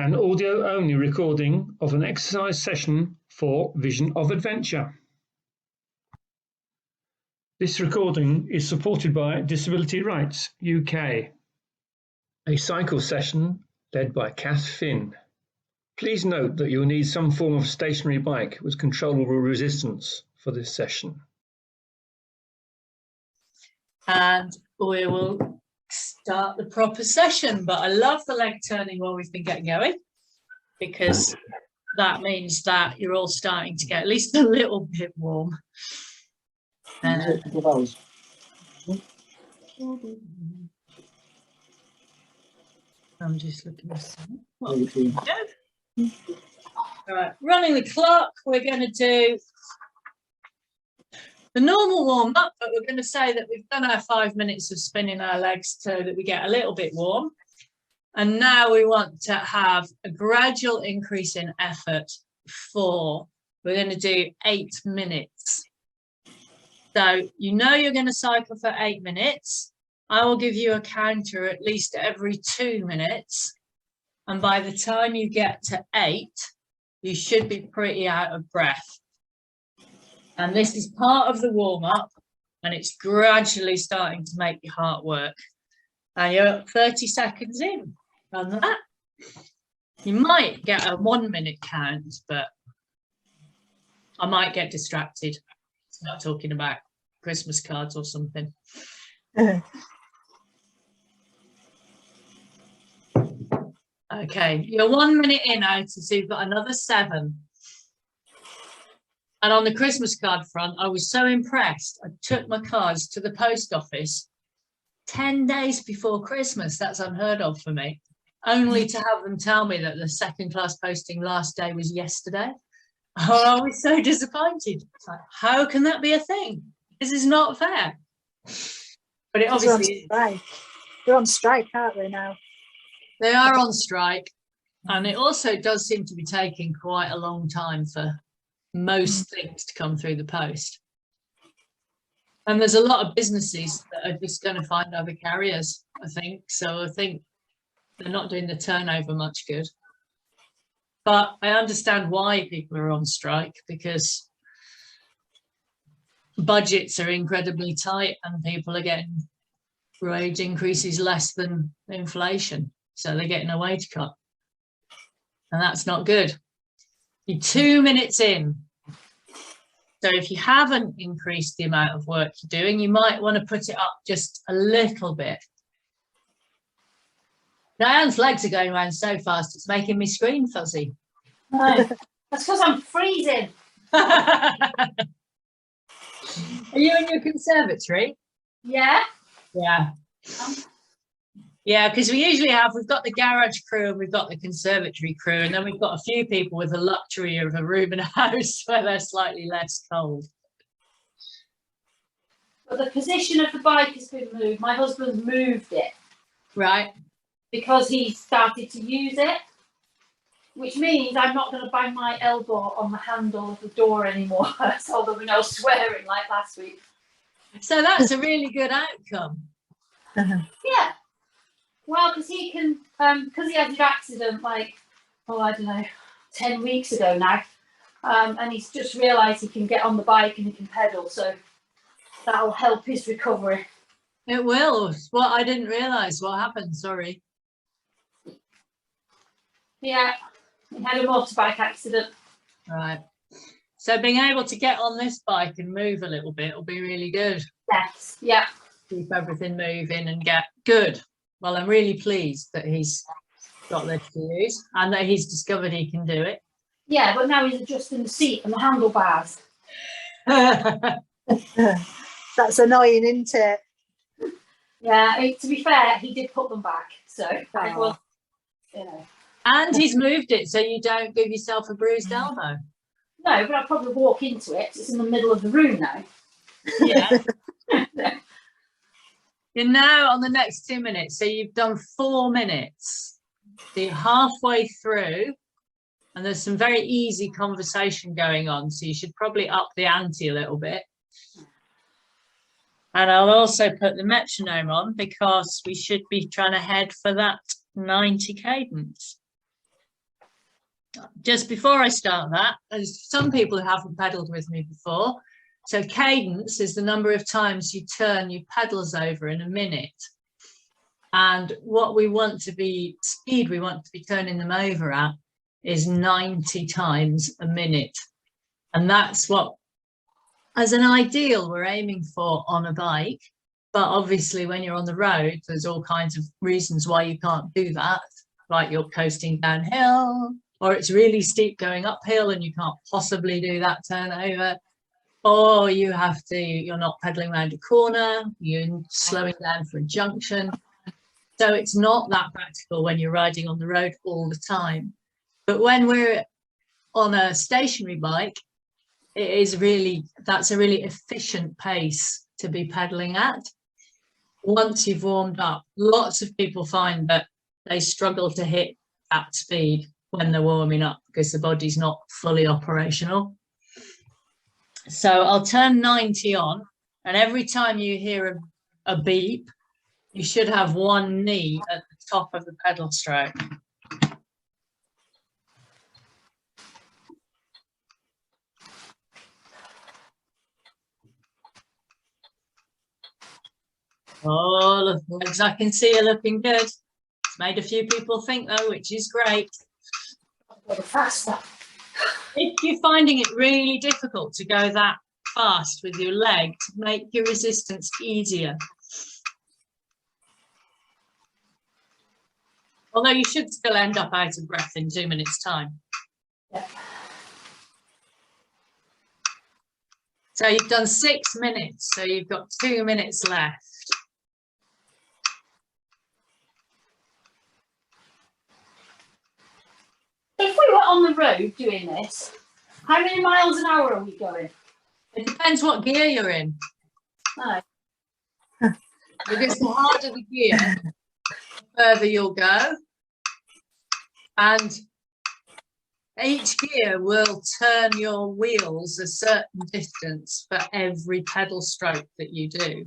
an audio-only recording of an exercise session for Vision of Adventure. This recording is supported by Disability Rights UK. A cycle session led by Kath Finn. Please note that you'll need some form of stationary bike with controllable resistance for this session. And we will start the proper session, but I love the leg turning while we've been getting going, because that means that you're all starting to get at least a little bit warm. I'm just looking at something. All right, running the clock, we're going to do the normal warm up, but we're going to say that we've done our 5 minutes of spinning our legs so that we get a little bit warm. And now we want to have a gradual increase in effort we're going to do 8 minutes. So you know you're going to cycle for 8 minutes. I will give you a counter at least every 2 minutes. And by the time you get to 8, you should be pretty out of breath. And this is part of the warm-up, and it's gradually starting to make your heart work. And you're 30 seconds in on that. You might get a 1 minute count, but I might get distracted. Start talking about Christmas cards or something. Okay, you're 1 minute in out, so you've got another 7. And on the Christmas card front, I was so impressed. I took my cards to the post office 10 days before Christmas. That's unheard of for me. Only to have them tell me that the second class posting last day was yesterday. Oh, I was so disappointed. It's like, how can that be a thing? This is not fair. But it obviously is. They're on strike, aren't they now? They are on strike. And it also does seem to be taking quite a long time for most things to come through the post. And there's a lot of businesses that are just going to find other carriers, I think. So I think they're not doing the turnover much good. But I understand why people are on strike, because budgets are incredibly tight and people are getting wage increases less than inflation. So they're getting a wage cut. And that's not good. You're 2 minutes in. So if you haven't increased the amount of work you're doing, you might want to put it up just a little bit. Diane's legs are going around so fast, it's making me screen fuzzy. No, that's because I'm freezing. Are you in your conservatory? Yeah. Yeah. Yeah, because we've got the garage crew and we've got the conservatory crew, and then we've got a few people with the luxury of a room in a house where they're slightly less cold. But the position of the bike has been moved. My husband moved it. Right. Because he started to use it, which means I'm not going to bang my elbow on the handle of the door anymore, so there'll be no swearing like last week. So that's a really good outcome. Yeah. Well, because he can, because he had his accident like, I don't know, 10 weeks ago now, and he's just realised he can get on the bike and he can pedal, so that'll help his recovery. It will. Well, I didn't realise what happened, sorry. Yeah, he had a motorbike accident. Right. So being able to get on this bike and move a little bit will be really good. Yes, yeah. Keep everything moving and get good. Well, I'm really pleased that he's got this to use and that he's discovered he can do it. Yeah, but now he's adjusting the seat and the handlebars. That's annoying, isn't it? Yeah, to be fair, he did put them back, so that was, you know. And he's moved it so you don't give yourself a bruised elbow. No, but I'll probably walk into it. It's in the middle of the room now. Yeah. You're now on the next 2 minutes, so you've done 4 minutes. So you're halfway through, and there's some very easy conversation going on, so you should probably up the ante a little bit. And I'll also put the metronome on because we should be trying to head for that 90 cadence. just before I start that, there's some people who haven't pedalled with me before. So cadence is the number of times you turn your pedals over in a minute. And what we want to be, speed we want to be turning them over at is 90 times a minute. And that's what, as an ideal, we're aiming for on a bike. But obviously when you're on the road, there's all kinds of reasons why you can't do that. Like you're coasting downhill, or it's really steep going uphill and you can't possibly do that turnover. Or you have to, you're not pedaling around a corner, you're slowing down for a junction. So it's not that practical when you're riding on the road all the time. But when we're on a stationary bike, it is really, that's a really efficient pace to be pedaling at. Once you've warmed up, lots of people find that they struggle to hit that speed when they're warming up because the body's not fully operational. So I'll turn 90 on, and every time you hear a beep, you should have one knee at the top of the pedal stroke. All of the legs I can see are looking good. It's made a few people think though, which is great. Faster. If you're finding it really difficult to go that fast with your legs, make your resistance easier. Although you should still end up out of breath in 2 minutes' time. Yeah. So you've done 6 minutes, so you've got 2 minutes left. If we were on the road doing this, how many miles an hour are we going? It depends what gear you're in. No. Because the harder the gear, the further you'll go. And each gear will turn your wheels a certain distance for every pedal stroke that you do.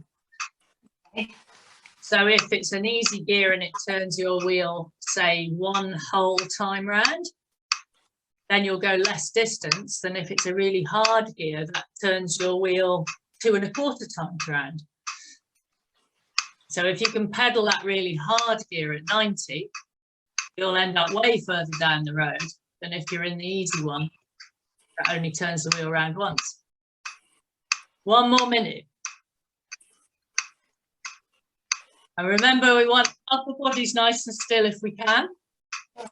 So if it's an easy gear and it turns your wheel, say, one whole time round, then you'll go less distance than if it's a really hard gear that turns your wheel 2 1/4 times round. So if you can pedal that really hard gear at 90, you'll end up way further down the road than if you're in the easy one that only turns the wheel around once. 1 more minute. And remember, we want upper bodies nice and still if we can.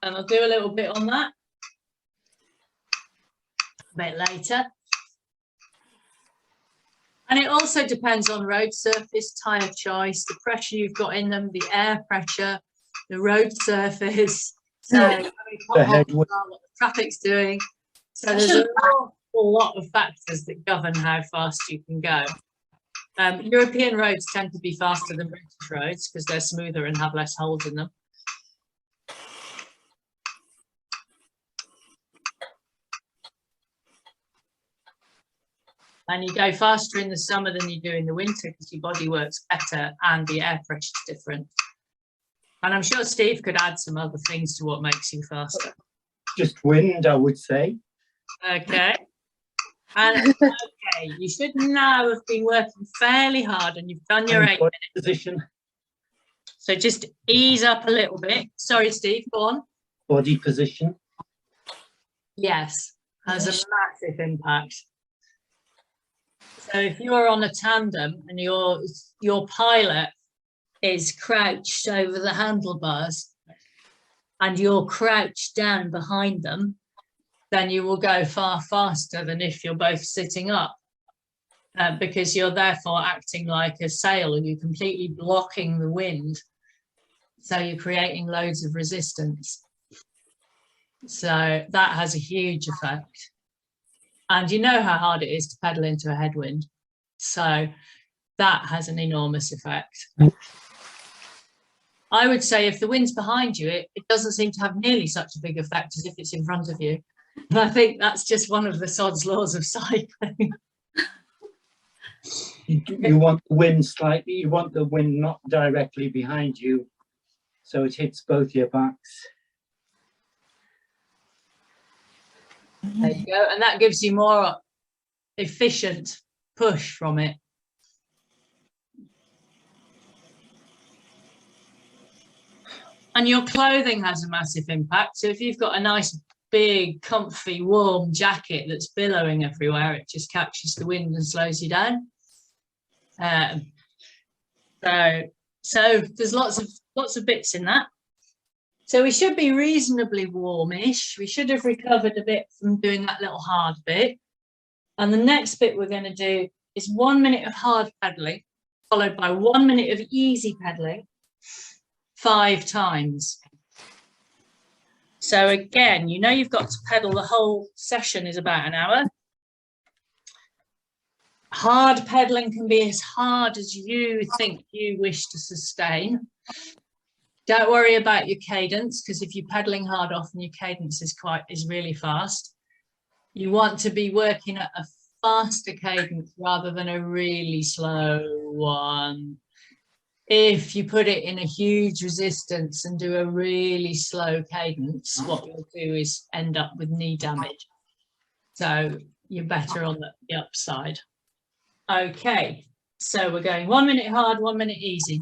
And I'll do a little bit on that a bit later. And it also depends on road surface, tyre choice, the pressure you've got in them, the air pressure, the road surface, so what the traffic's doing. So there's an awful lot of factors that govern how fast you can go. European roads tend to be faster than British roads because they're smoother and have less holes in them. And you go faster in the summer than you do in the winter because your body works better and the air pressure is different. And I'm sure Steve could add some other things to what makes you faster. Just wind, I would say. Okay. And okay, you should now have been working fairly hard and you've done your 8 minutes. Position. So just ease up a little bit. Sorry, Steve, go on. Body position. Yes, has a massive impact. So if you're on a tandem and your pilot is crouched over the handlebars and you're crouched down behind them, then you will go far faster than if you're both sitting up because you're therefore acting like a sail and you're completely blocking the wind. So you're creating loads of resistance. So that has a huge effect. And you know how hard it is to pedal into a headwind. So that has an enormous effect. I would say if the wind's behind you, it doesn't seem to have nearly such a big effect as if it's in front of you. And I think that's just one of the sod's laws of cycling. You want the wind slightly, you want the wind not directly behind you, so it hits both your backs. There you go. And that gives you more efficient push from it. And your clothing has a massive impact. So if you've got a nice, big, comfy, warm jacket that's billowing everywhere, it just catches the wind and slows you down. So there's lots of bits in that. So we should be reasonably warmish. We should have recovered a bit from doing that little hard bit. And the next bit we're going to do is 1 minute of hard pedaling, followed by 1 minute of easy pedaling, 5 times. So again, you know you've got to pedal, the whole session is about an hour. Hard pedaling can be as hard as you think you wish to sustain. Don't worry about your cadence, because if you're pedaling hard, often your cadence is really fast. You want to be working at a faster cadence rather than a really slow one. If you put it in a huge resistance and do a really slow cadence, what you'll do is end up with knee damage. So you're better on the upside. Okay, so we're going 1 minute hard, 1 minute easy,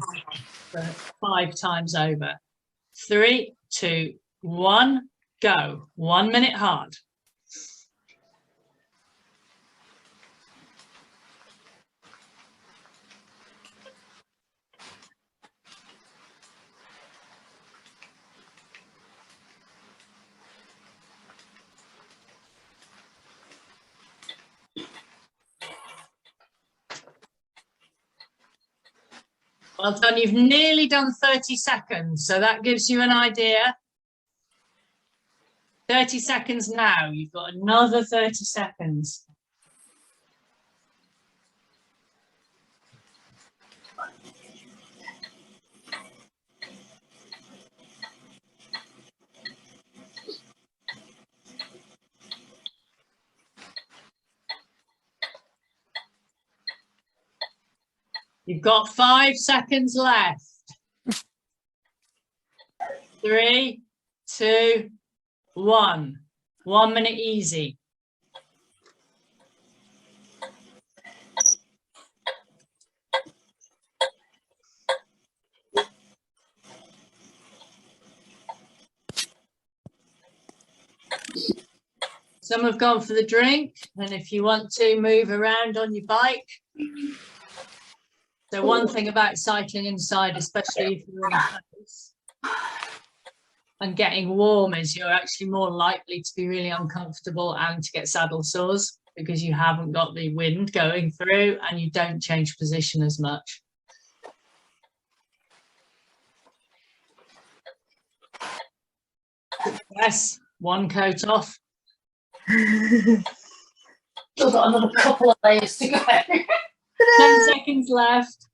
so 5 times over. 3, 2, 1, go. 1 minute hard. Well done, you've nearly done 30 seconds, so that gives you an idea. 30 seconds now, you've got another 30 seconds. You've got 5 seconds left. 3, 2, 1. 1 minute easy. Some have gone for the drink, and if you want to move around on your bike. So one thing about cycling inside, especially if you're in a house and getting warm, is you're actually more likely to be really uncomfortable and to get saddle sores because you haven't got the wind going through and you don't change position as much. Yes, one coat off. Still got another couple of layers to go. 10 seconds left.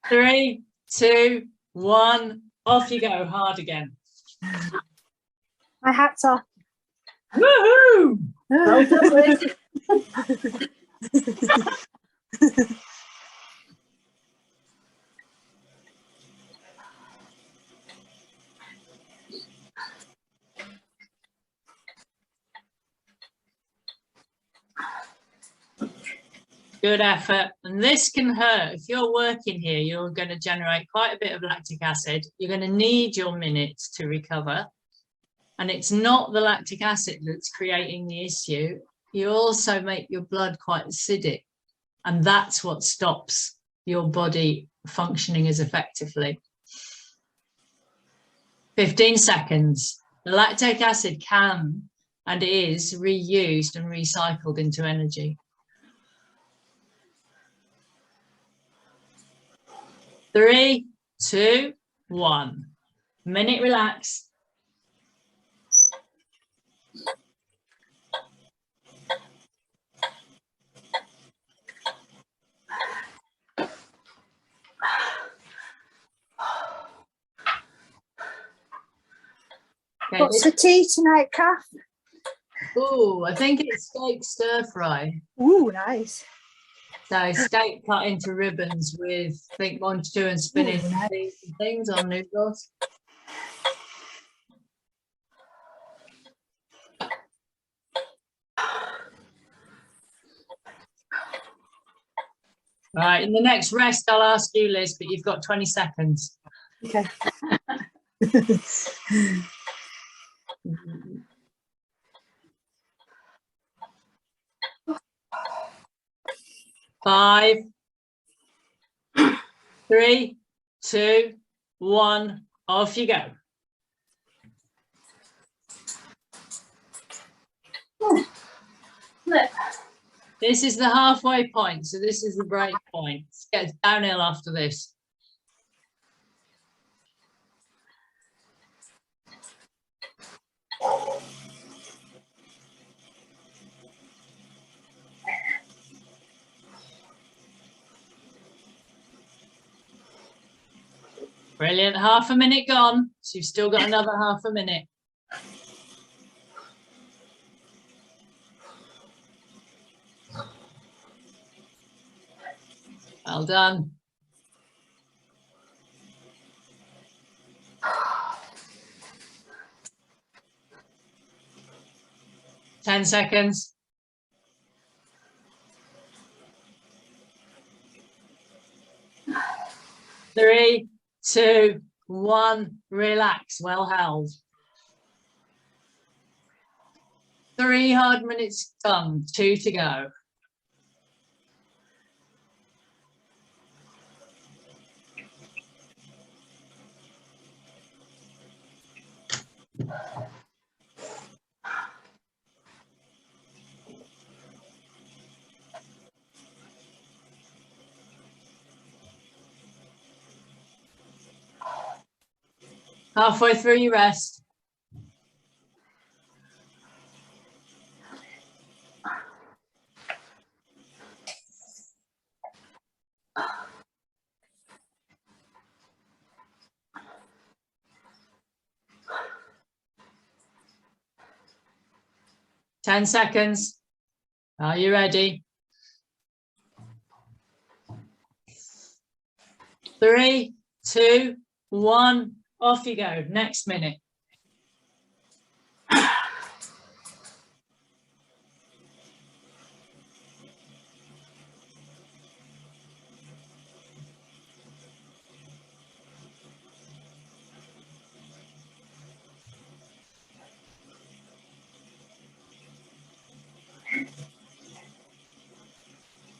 3, 2, 1. Off you go. Hard again. My hat's off. Woohoo! Well done, Liz. Good effort. And this can hurt. If you're working here, you're going to generate quite a bit of lactic acid. You're going to need your minutes to recover. And it's not the lactic acid that's creating the issue. You also make your blood quite acidic. And that's what stops your body functioning as effectively. 15 seconds. The lactic acid can and is reused and recycled into energy. 3, 2, 1. Minute relax. Okay. What's for tea tonight, Kath? Oh, I think it's steak stir fry. Ooh, nice. So steak cut into ribbons with, I think, monchou and spinach Ooh, nice. and things on noodles. Right, in the next rest, I'll ask you, Liz, but you've got 20 seconds. Okay. 5, 3, 2, 1, off you go. Look, This is the halfway point, so this is the break point. It gets downhill after this. Brilliant, half a minute gone, so you've still got another half a minute. Well done. Ten seconds. 3, 2, 1, relax, well held. 3 hard minutes done, 2 to go. Halfway through your rest. Ten seconds. Are you ready? 3, 2, 1, off you go. Next minute.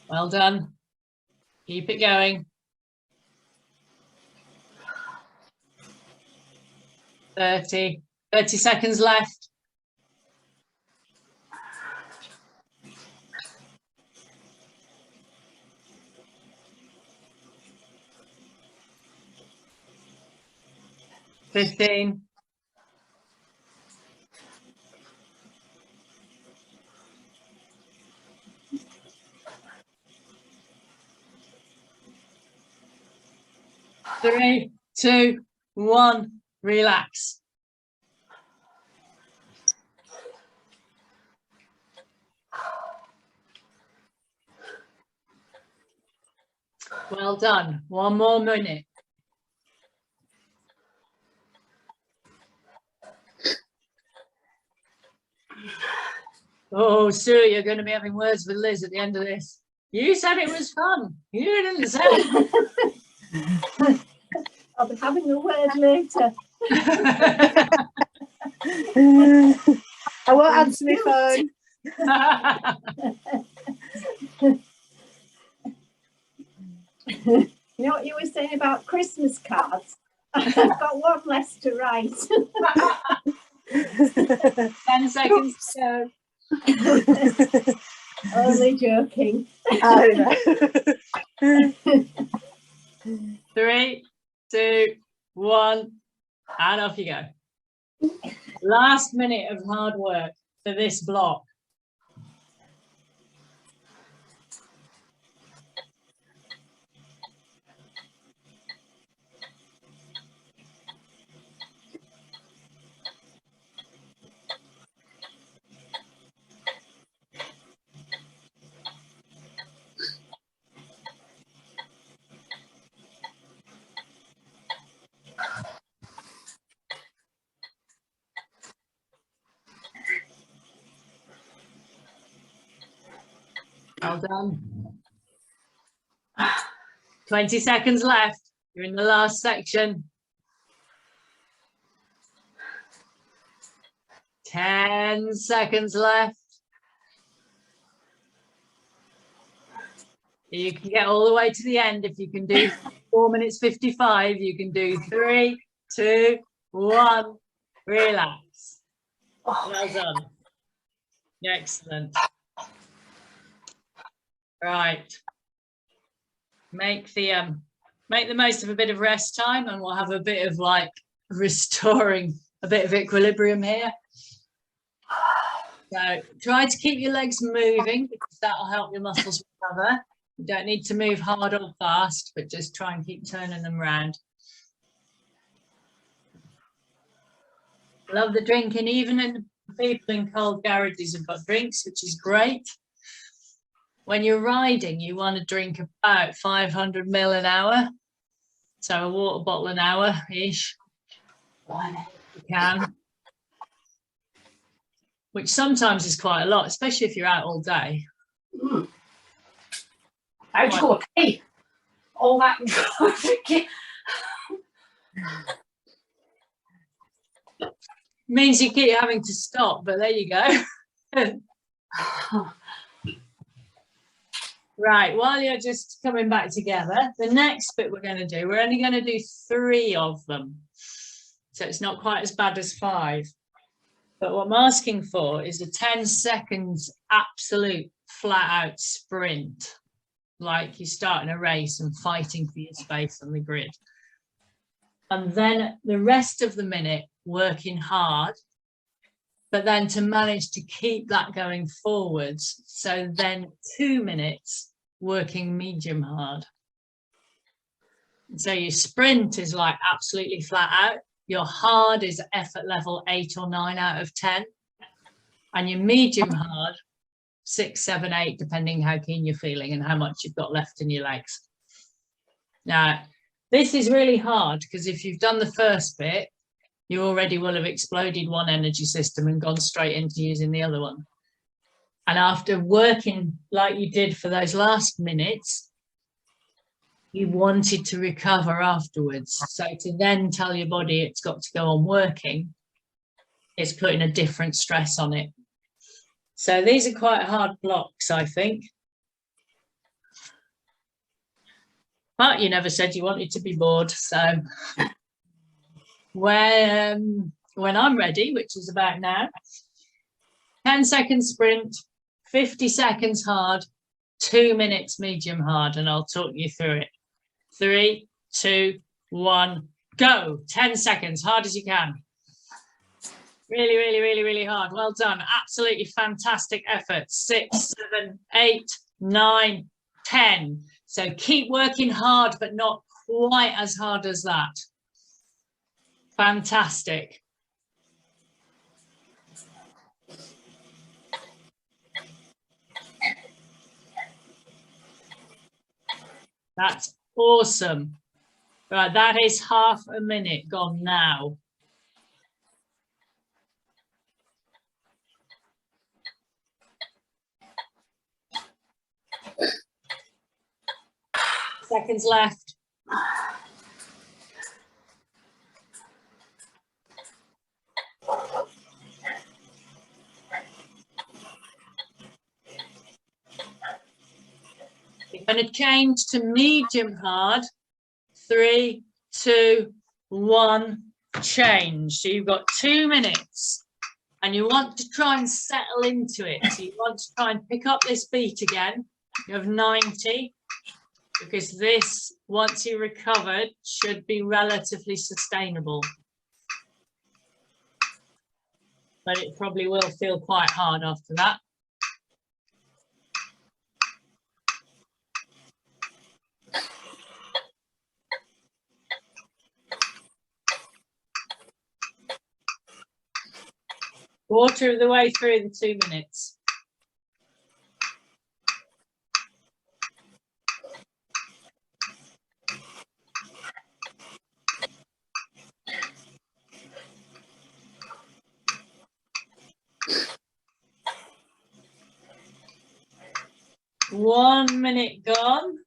Well done. Keep it going. 30 seconds left. Fifteen. 3, 2, 1, relax. Well done. 1 more minute. Oh, Sue, you're going to be having words with Liz at the end of this. You said it was fun. You didn't say it. I'll be having a word later. I won't answer my phone. You know what you were saying about Christmas cards? I've got one less to write. 10 seconds to go. Only joking. I know. 3, 2, 1, and off you go. Last minute of hard work for this block. Well done. 20 seconds left. You're in the last section. 10 seconds left. You can get all the way to the end. If you can do 4 minutes 55, you can do 3, 2, 1. Relax. Well done. Excellent. Right. Make the most of a bit of rest time, and we'll have a bit of like restoring a bit of equilibrium here. So try to keep your legs moving because that'll help your muscles recover. You don't need to move hard or fast, but just try and keep turning them round. Love the drinking. Even in people in cold garages have got drinks, which is great. When you're riding, you want to drink about 500 ml an hour. So a water bottle an hour-ish. You can. Which sometimes is quite a lot, especially if you're out all day. How'd you go pee? All that drinking. Means you keep having to stop, but there you go. Right, while you're just coming back together, the next bit we're going to do, we're only going to do 3 of them. So it's not quite as bad as 5. But what I'm asking for is a 10 seconds absolute flat out sprint. Like you're starting a race and fighting for your space on the grid. And then the rest of the minute working hard, but then to manage to keep that going forwards. So then 2 minutes working medium hard. So your sprint is like absolutely flat out. Your hard is effort level 8 or 9 out of 10. And your medium hard, 6, 7, 8, depending how keen you're feeling and how much you've got left in your legs. Now, this is really hard because if you've done the first bit, you already will have exploded one energy system and gone straight into using the other one. And after working like you did for those last minutes, you wanted to recover afterwards. So to then tell your body it's got to go on working, it's putting a different stress on it. So these are quite hard blocks, I think. But you never said you wanted to be bored. So when I'm ready, which is about now, 10 seconds sprint, 50 seconds hard, 2 minutes medium hard, and I'll talk you through it. 3, 2, 1, go. 10 seconds, hard as you can. Really, really, really, really hard. Well done. Absolutely fantastic effort. 6, 7, 8, 9, 10. So keep working hard, but not quite as hard as that. Fantastic. That's awesome. Right, that is half a minute gone now. Seconds left. We're going to change to medium hard. 3, 2, 1, change. So you've got 2 minutes and you want to try and settle into it. So you want to try and pick up this beat again. You have 90 because this, once you recovered, should be relatively sustainable. But it probably will feel quite hard after that. Quarter of the way through the 2 minutes. One minute gone.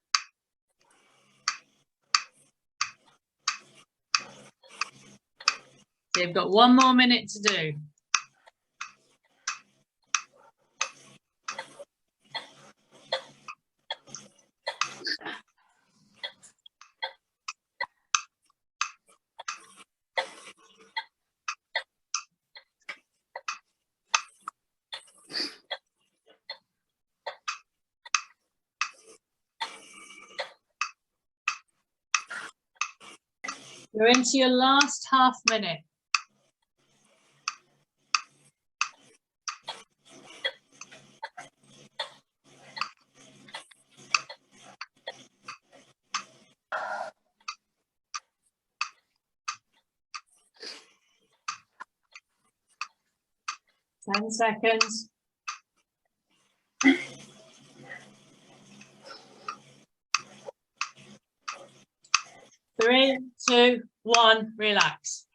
So you've got 1 more minute to do. You're into your last half minute. Ten seconds. 3, 2, 1, relax.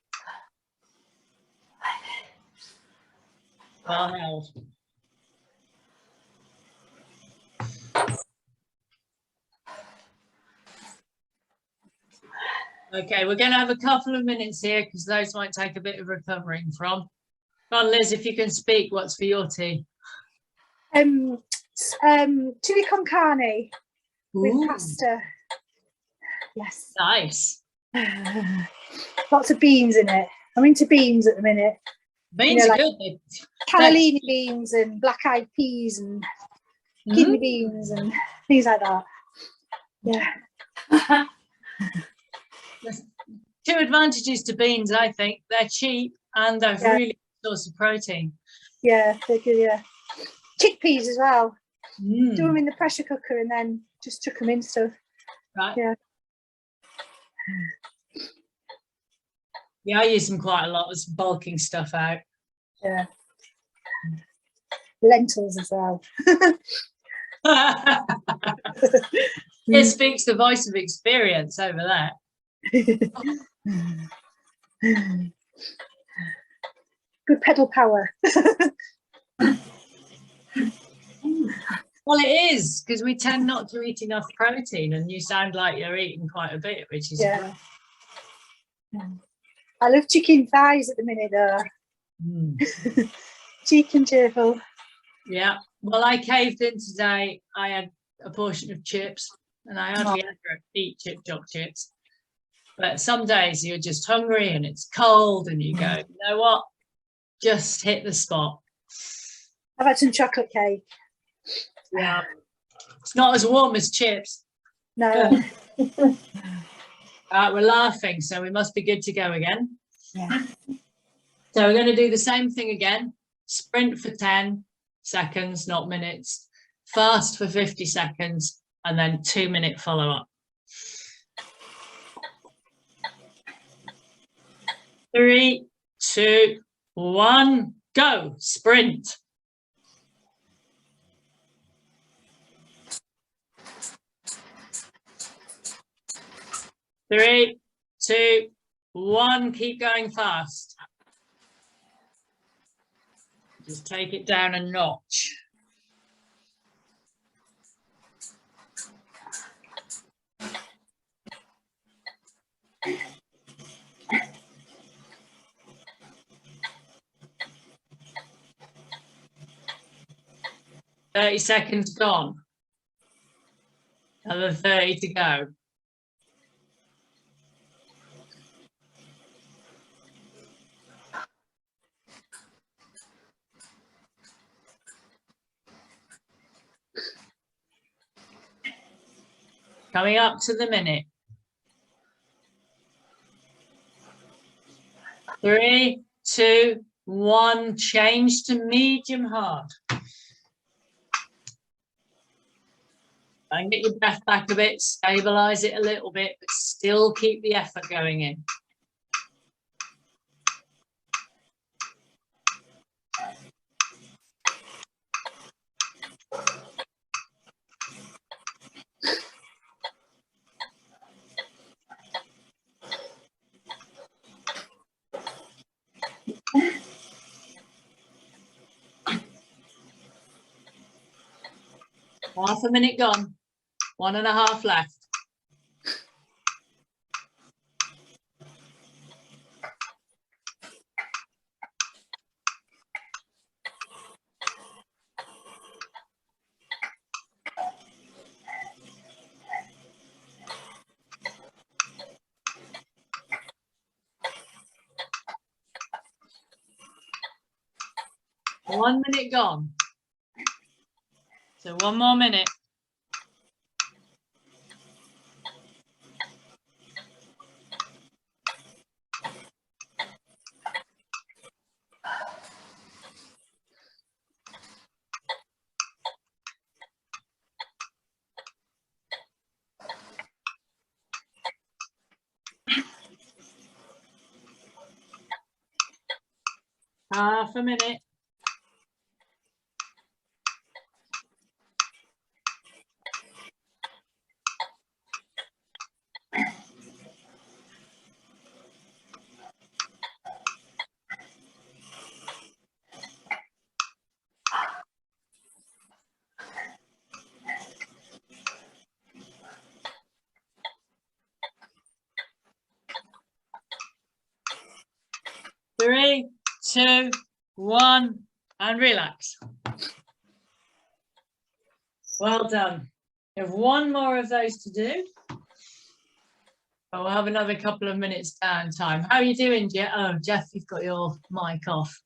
Well held. Okay, we're going to have a couple of minutes here because those might take a bit of recovering from. Go on, Liz, if you can speak, what's for your tea? Chili con carne with Ooh, pasta. Yes. nice. Lots of beans in it. I'm into beans at the minute. Beans know, are like- good. Cannellini beans and black-eyed peas and kidney beans and things like that. Yeah. There's 2 advantages to beans, I think. They're cheap and they're Yeah. really good source of protein. Yeah, they're good, yeah. Chickpeas as well. Mm, Do them in the pressure cooker and then just chuck them in stuff. right. Yeah. Yeah, I use them quite a lot as bulking stuff out. Yeah. Lentils as well. It speaks the voice of experience over there. Good pedal power. Well, it is, because we tend not to eat enough protein, and you sound like you're eating quite a bit, which is Yeah. I love chicken thighs at the minute though. Mm. Cheek and cheerful. Yeah. Well, I caved in today. I had a portion of chips, and I hardly ever eat chip chop chips. But some days you're just hungry and it's cold, and you go, you know what? Just hit the spot. I've had some chocolate cake. Yeah. It's not as warm as chips. No. We're laughing, so we must be good to go again. Yeah. So we're going to do the same thing again. Sprint for 10 seconds, not minutes. Fast for 50 seconds, and then 2-minute follow-up. 3, 2, 1, go. Sprint. 3, 2, 1, keep going fast. Just take it down a notch. $30 gone. Another 30 to go. Coming up to the minute. 3, 2, 1, change to medium hard. And get your breath back a bit, stabilize it a little bit, but still keep the effort going in. Half a minute gone, 1.5 left. 1 minute gone. So 1 more minute. Half a minute. Three, two, one, and relax. Well done. You have one more of those to do. But we'll have another couple of minutes downtime. How are you doing, Jeff? Oh, Jeff, you've got your mic off.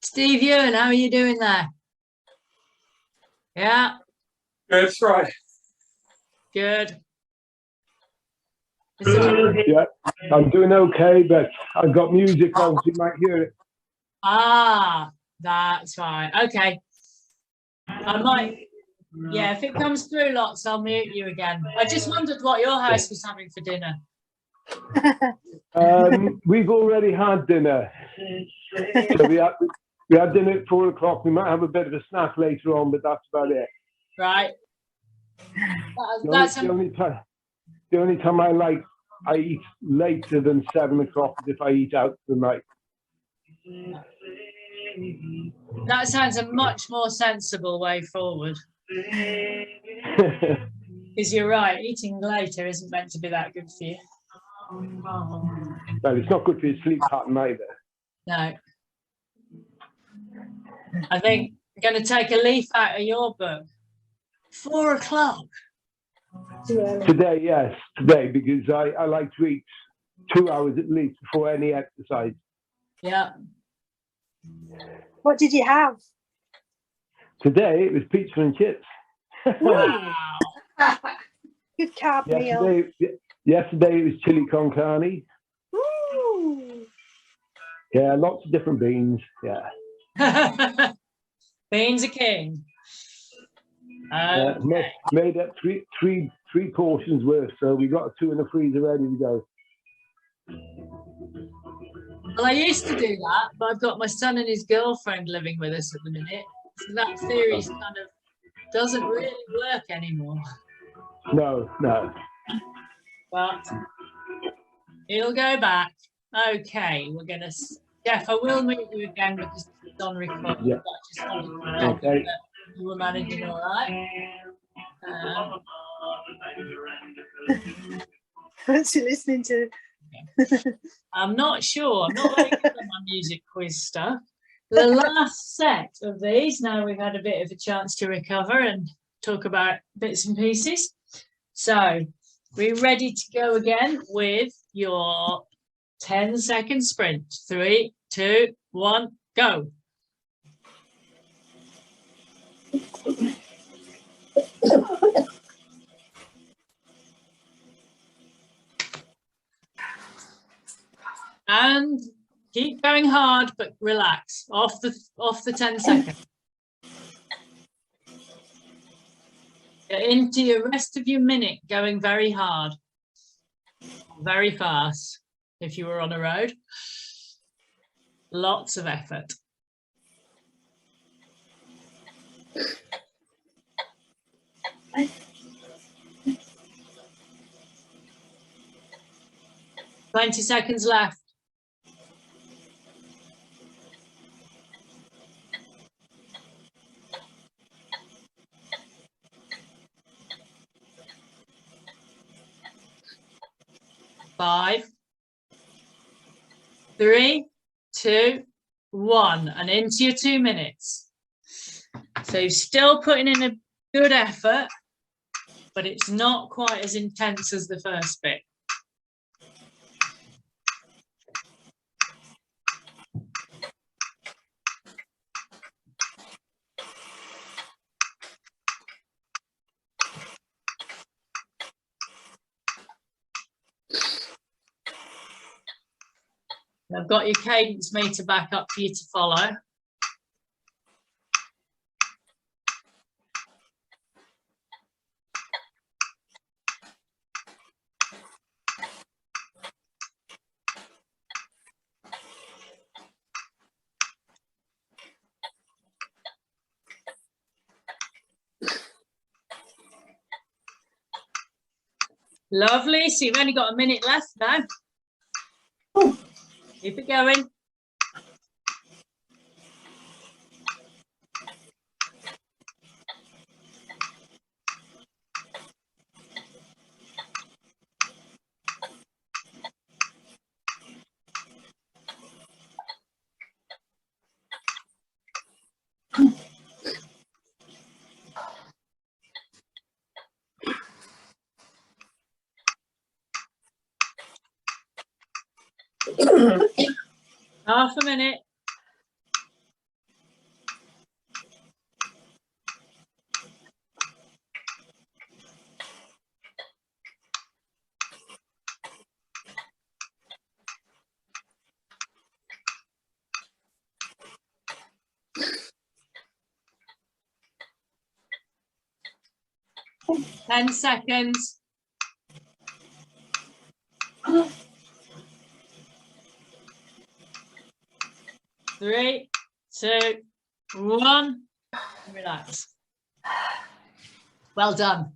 Steve Ewan, how are you doing there? Yeah, That's right. good. It's all right. Yeah, I'm doing okay, but I've got music on, so you might hear it. Ah, that's right. Okay. I might, yeah, if it comes through lots, I'll mute you again. I just wondered what your house was having for dinner. We've already had dinner. So we had dinner at 4 o'clock. We might have a bit of a snack later on, but that's about it. Right. The only time I eat later than 7 o'clock is if I eat out for the night. That sounds a much more sensible way forward. Because you're right, eating later isn't meant to be that good for you. Well, it's not good for your sleep pattern either. No. I think I'm going to take a leaf out of your book. 4 o'clock. Today, yes, today, because I like to eat 2 hours at least before any exercise. Yeah. What did you have? Today it was pizza and chips. Wow. Good carb meal. Yesterday it was chili con carne. Ooh. Yeah, lots of different beans. Yeah. Beans are king. Okay. Made up three portions worth, so we got 2 in the freezer ready to go. Well, I used to do that, but I've got my son and his girlfriend living with us at the minute. So that theory kind of doesn't really work anymore. No. But it'll go back. Okay, we're going to... Jeff, I will meet you again because it's on record. Yeah. But I just wanted to check Okay. that you were managing all right. What's you listening to? I'm not sure. I'm not very good at my music quiz stuff. The last set of these, now we've had a bit of a chance to recover and talk about bits and pieces. So we're ready to go again with your 10-second sprint. 3, 2, 1, go. And keep going hard, but relax. Off the 10 seconds. Get into your rest of your minute going very hard, very fast. If you were on a road, lots of effort. Twenty seconds left. Five, 3, 2, 1, and into your 2 minutes. So you're still putting in a good effort, but it's not quite as intense as the first bit. I've got your cadence meter back up for you to follow. Lovely. So you've only got a minute left now. Keep it going. Half a minute. Ten seconds. 3, 2, 1. Relax. Well done.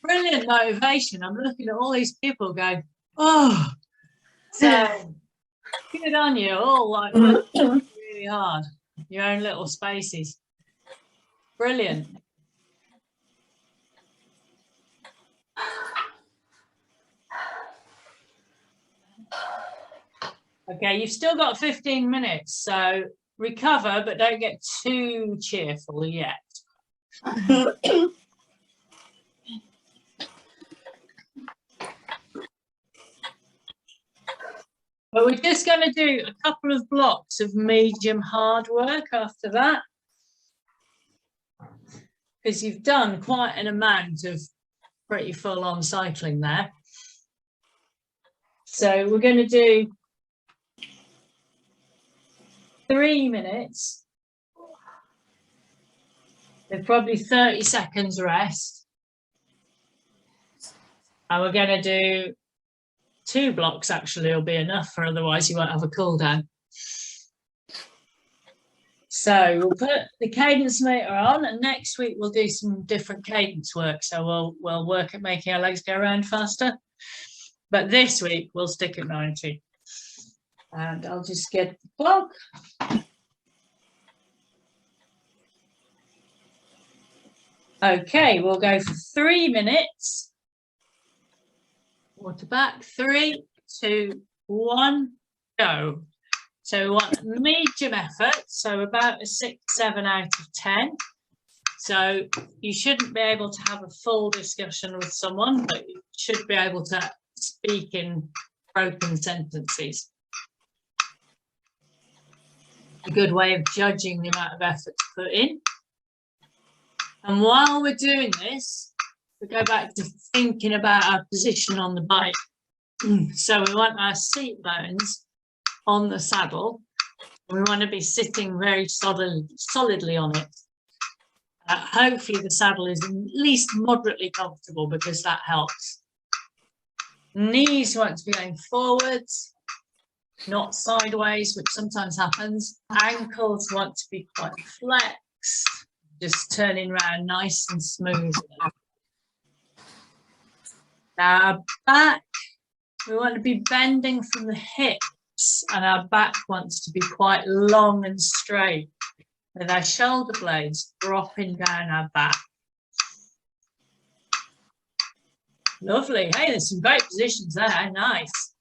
Brilliant motivation. I'm looking at all these people going, oh, so good on you. All like working really hard. Your own little spaces. Brilliant. Okay, you've still got 15 minutes, so recover, but don't get too cheerful yet. But we're just going to do a couple of blocks of medium hard work after that, because you've done quite an amount of pretty full-on cycling there. So we're going to do 3 minutes with probably 30 seconds rest. And we're going to do 2 blocks, actually, will be enough, for otherwise you won't have a cool down. So we'll put the cadence meter on, and next week we'll do some different cadence work. So we'll work at making our legs go around faster. But this week we'll stick at 90. And I'll just get the clock. Okay, we'll go for 3 minutes. Water back. 3, 2, 1, go. So we want medium effort, so about a 6, 7 out of 10. So you shouldn't be able to have a full discussion with someone, but you should be able to speak in broken sentences. A good way of judging the amount of effort to put in. And while we're doing this, we go back to thinking about our position on the bike. So we want our seat bones on the saddle. We want to be sitting very solidly on it. Hopefully the saddle is at least moderately comfortable, because that helps. Knees want to be going forwards, not sideways, which sometimes happens. Ankles want to be quite flexed, just turning around nice and smooth. Now our back, we want to be bending from the hips, and our back wants to be quite long and straight, with our shoulder blades dropping down our back. Lovely. Hey, there's some great positions there. Nice.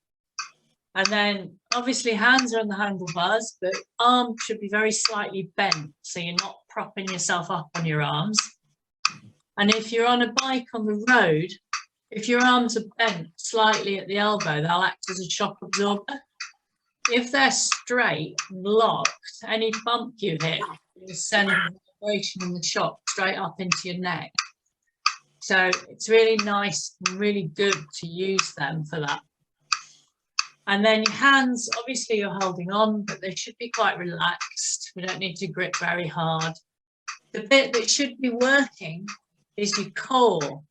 And then obviously hands are on the handlebars, but arms should be very slightly bent, so you're not propping yourself up on your arms. And if you're on a bike on the road, if your arms are bent slightly at the elbow, they'll act as a shock absorber. If they're straight and locked, any bump you hit will send the vibration and the shock straight up into your neck. So it's really nice and really good to use them for that. And then your hands, obviously you're holding on, but they should be quite relaxed. We don't need to grip very hard. The bit that should be working is your core.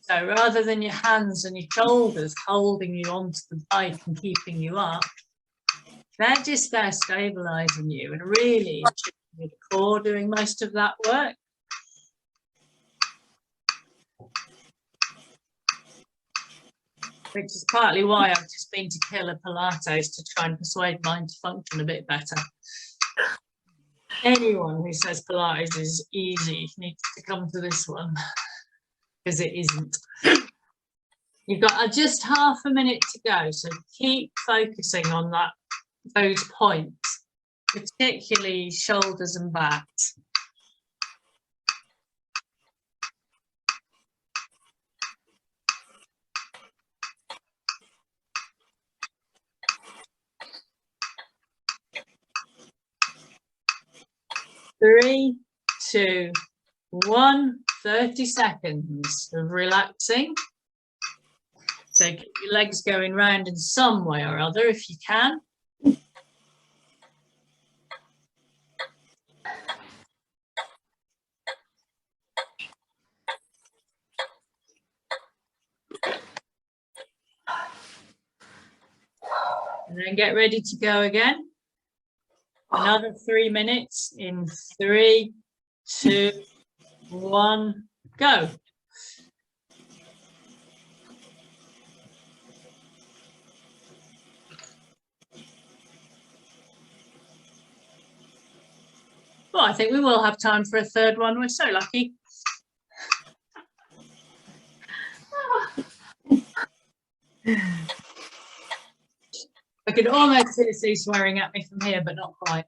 So rather than your hands and your shoulders holding you onto the bike and keeping you up, they're just there stabilizing you, and really it should be the core doing most of that work. Which is partly why I've just been to Killer Pilates to try and persuade mine to function a bit better. Anyone who says Pilates is easy needs to come to this one, because it isn't. You've got just half a minute to go, so keep focusing on those points, particularly shoulders and backs. Three, 2, 1, 30 seconds of relaxing. So keep your legs going round in some way or other if you can. And then get ready to go again. Another 3 minutes in 3, 2, 1, go. Well, I think we will have time for a third one. We're so lucky. I could almost hear Sue swearing at me from here, but not quite.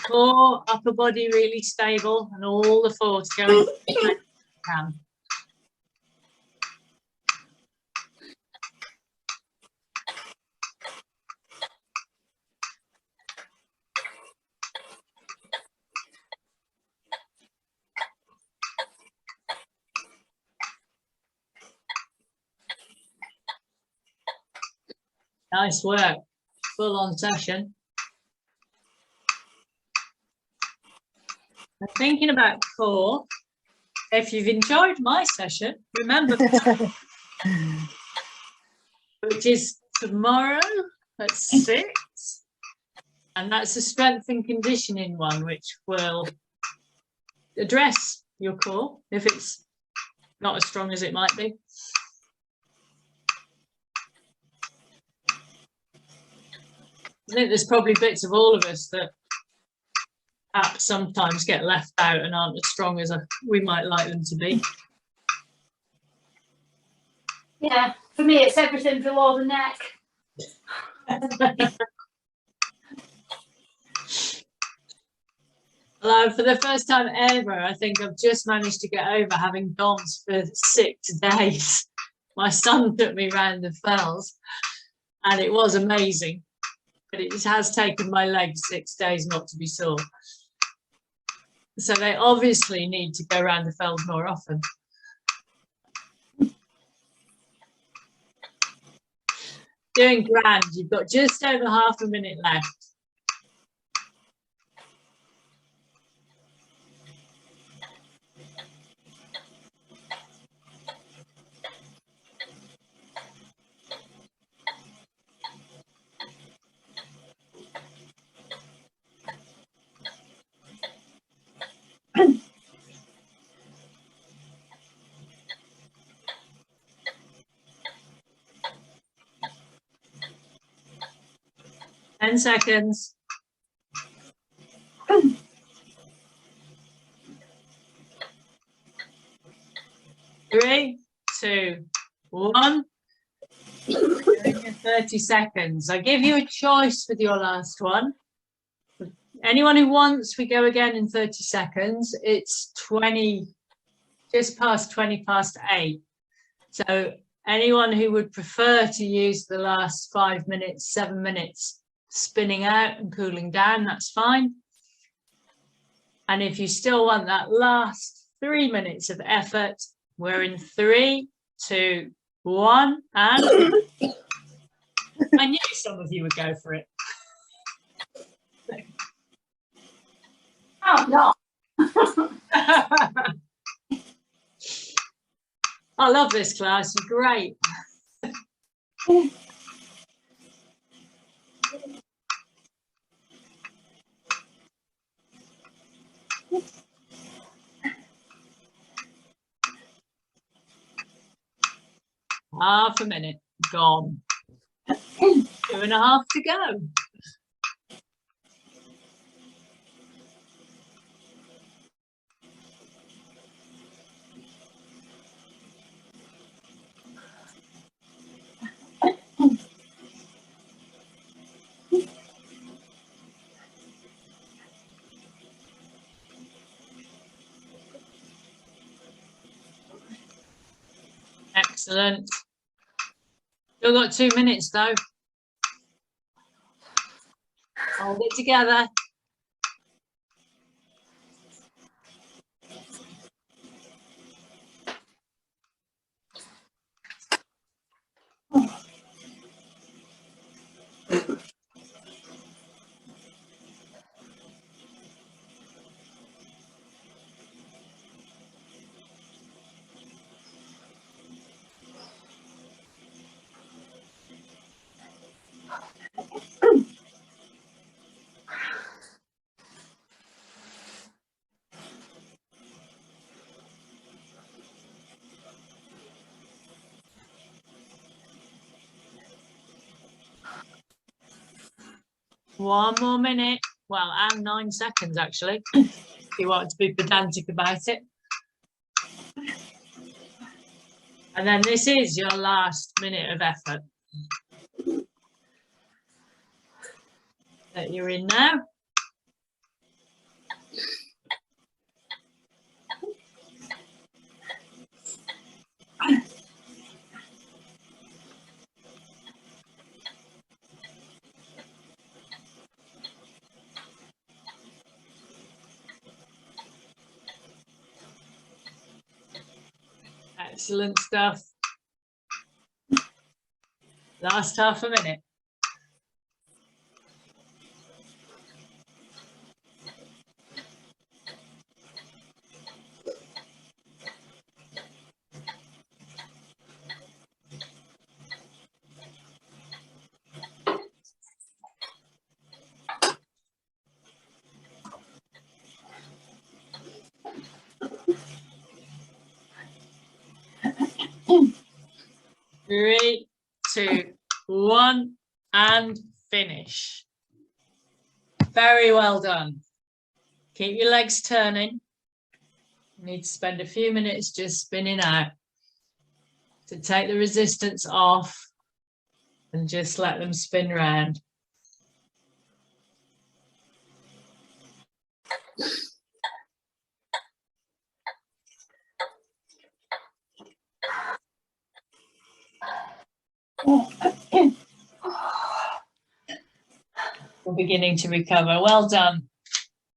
Core, upper body really stable, and all the force going can. Nice work, full on session. I'm thinking about core. If you've enjoyed my session, remember, which is tomorrow at 6, and that's a strength and conditioning one, which will address your core if it's not as strong as it might be. I think there's probably bits of all of us that perhaps sometimes get left out and aren't as strong as we might like them to be. Yeah, for me it's everything below the neck. Although for the first time ever, I think I've just managed to get over having DOMS for 6 days. My son took me round the fells and it was amazing, but it has taken my legs 6 days not to be sore. So they obviously need to go around the fells more often. Doing grand, you've got just over half a minute left. Ten seconds. 3, 2, 1. 30 seconds. I give you a choice with your last one. Anyone who wants, we go again in 30 seconds. It's 20, just past 20 past 8. So Anyone who would prefer to use the last 5 minutes, 7 minutes spinning out and cooling down, that's fine. And if you still want that last 3 minutes of effort, we're in 3, 2, 1, and I knew some of you would go for it. Oh no. I love this class, you're great. Half a minute gone. 2.5 to go. Excellent. Still got 2 minutes though. Hold it together. One more minute. Well, and 9 seconds actually, if you want to be pedantic about it. And then this is your last minute of effort that you're in now. Excellent stuff. Last half a minute. Three, 2, 1, and finish. Very well done. Keep your legs turning. You need to spend a few minutes just spinning out to take the resistance off and just let them spin round. We're beginning to recover. Well done.